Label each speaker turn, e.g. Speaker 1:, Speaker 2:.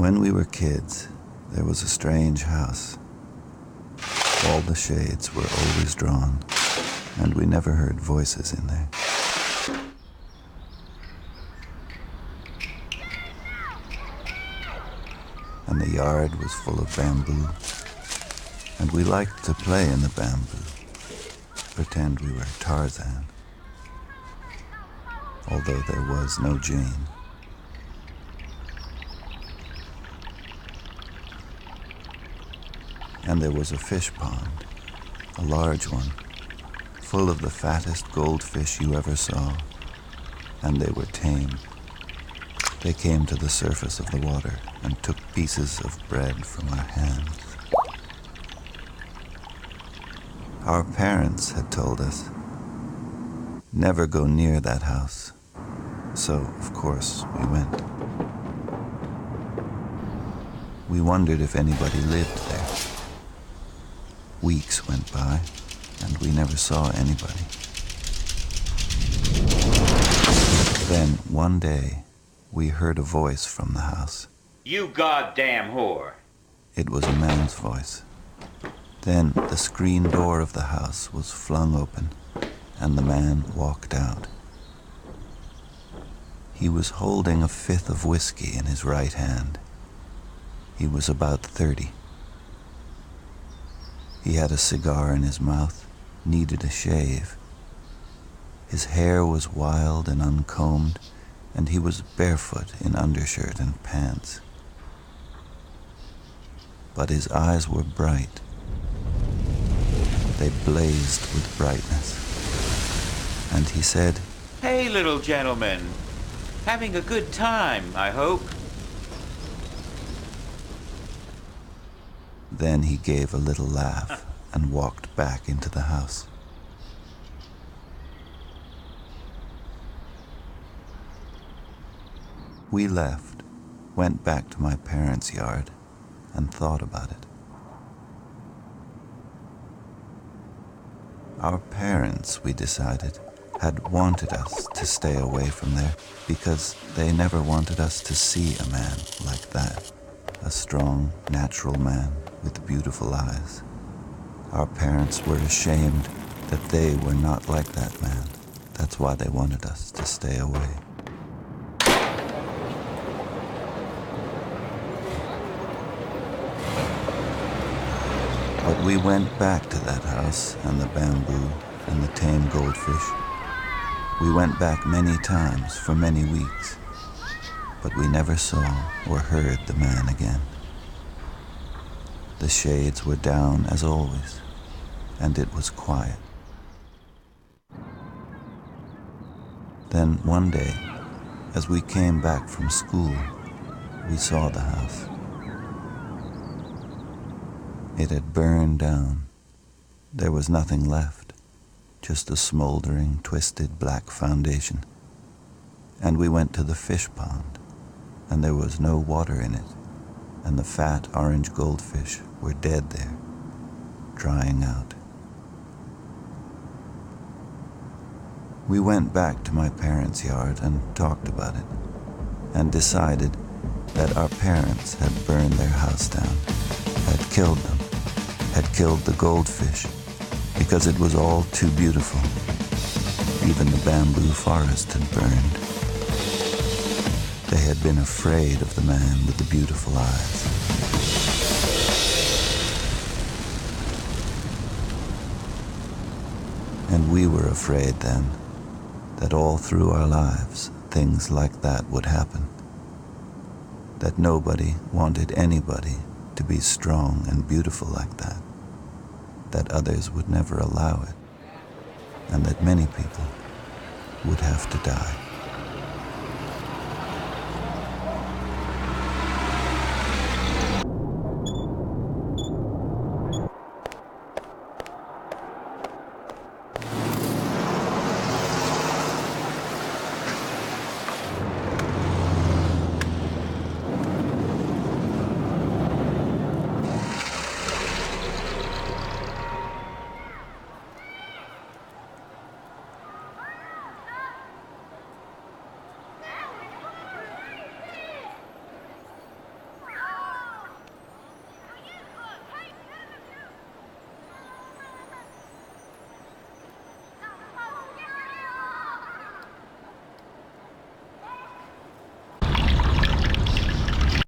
Speaker 1: When we were kids, there was a strange house. All the shades were always drawn, and we never heard voices in there. And the yard was full of bamboo, and we liked to play in the bamboo, pretend we were Tarzan, although there was no Jane. And there was a fish pond, a large one, full of the fattest goldfish you ever saw, and they were tame. They came to the surface of the water and took pieces of bread from our hands. Our parents had told us, never go near that house. So, of course, we went. We wondered if anybody lived there. Weeks went by, and we never saw anybody. Then, one day, we heard a voice from the house.
Speaker 2: You goddamn whore.
Speaker 1: It was a man's voice. Then the screen door of the house was flung open, and the man walked out. He was holding a fifth of whiskey in his right hand. He was about 30. He had a cigar in his mouth, needed a shave. His hair was wild and uncombed, and he was barefoot in undershirt and pants. But his eyes were bright. They blazed with brightness. And he said,
Speaker 2: Hey, little gentleman. Having a good time, I hope.
Speaker 1: Then he gave a little laugh and walked back into the house. We left, went back to my parents' yard, and thought about it. Our parents, we decided, had wanted us to stay away from there because they never wanted us to see a man like that, a strong, natural man with beautiful eyes. Our parents were ashamed that they were not like that man. That's why they wanted us to stay away. But we went back to that house and the bamboo and the tame goldfish. We went back many times for many weeks, but we never saw or heard the man again. The shades were down as always, and it was quiet. Then one day, as we came back from school, we saw the house. It had burned down. There was nothing left, just a smoldering, twisted black foundation. And we went to the fish pond, and there was no water in it, and the fat orange goldfish were dead there, drying out. We went back to my parents' yard and talked about it, and decided that our parents had burned their house down, had killed them, had killed the goldfish, because it was all too beautiful. Even the bamboo forest had burned. They had been afraid of the man with the beautiful eyes. And we were afraid then that all through our lives things like that would happen. That nobody wanted anybody to be strong and beautiful like that. That others would never allow it. And that many people would have to die.